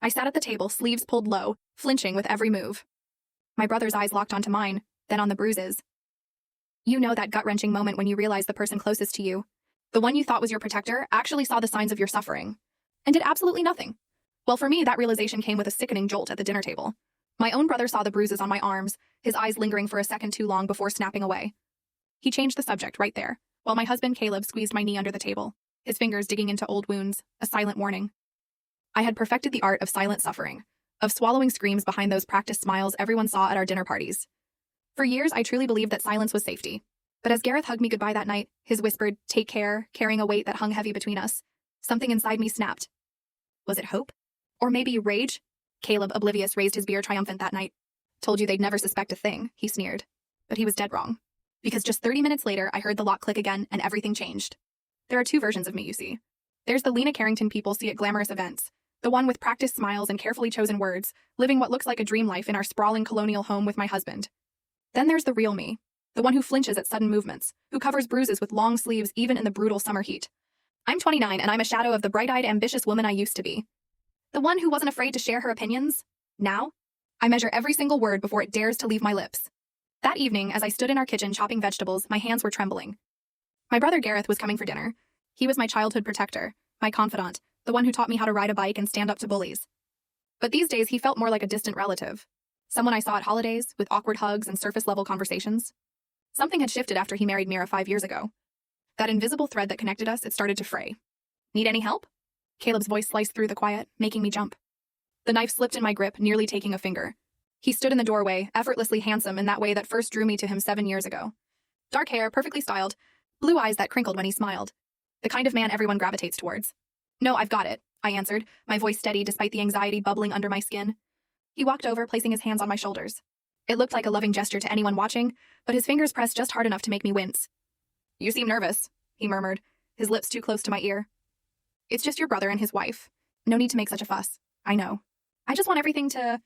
I sat at the table, sleeves pulled low, flinching with every move. My brother's eyes locked onto mine, then on the bruises. You know that gut-wrenching moment when you realize the person closest to you, the one you thought was your protector, actually saw the signs of your suffering and did absolutely nothing. Well, for me, that realization came with a sickening jolt at the dinner table. My own brother saw the bruises on my arms, his eyes lingering for a second too long before snapping away. He changed the subject right there, while my husband Caleb squeezed my knee under the table, his fingers digging into old wounds, a silent warning. I had perfected the art of silent suffering, of swallowing screams behind those practiced smiles everyone saw at our dinner parties. For years, I truly believed that silence was safety. But as Gareth hugged me goodbye that night, his whispered, "Take care," carrying a weight that hung heavy between us, something inside me snapped. Was it hope? Or maybe rage? Caleb, oblivious, raised his beer triumphant that night. Told you they'd never suspect a thing, he sneered. But he was dead wrong. Because just 30 minutes later, I heard the lock click again and everything changed. There are two versions of me, you see. There's the Lena Carrington people see at glamorous events, the one with practiced smiles and carefully chosen words, living what looks like a dream life in our sprawling colonial home with my husband. Then there's the real me, the one who flinches at sudden movements, who covers bruises with long sleeves even in the brutal summer heat. I'm 29 and I'm a shadow of the bright-eyed, ambitious woman I used to be. The one who wasn't afraid to share her opinions. Now, I measure every single word before it dares to leave my lips. That evening, as I stood in our kitchen chopping vegetables, my hands were trembling. My brother Gareth was coming for dinner. He was my childhood protector, my confidant, the one who taught me how to ride a bike and stand up to bullies. But these days, he felt more like a distant relative, someone I saw at holidays, with awkward hugs and surface-level conversations. Something had shifted after he married Mira 5 years ago. That invisible thread that connected us, it started to fray. Need any help? Caleb's voice sliced through the quiet, making me jump. The knife slipped in my grip, nearly taking a finger. He stood in the doorway, effortlessly handsome in that way that first drew me to him 7 years ago. Dark hair, perfectly styled, blue eyes that crinkled when he smiled. The kind of man everyone gravitates towards. "No, I've got it," I answered, my voice steady despite the anxiety bubbling under my skin. He walked over, placing his hands on my shoulders. It looked like a loving gesture to anyone watching, but his fingers pressed just hard enough to make me wince. "You seem nervous," he murmured, his lips too close to my ear. "It's just your brother and his wife. No need to make such a fuss. I know. I just want everything to..."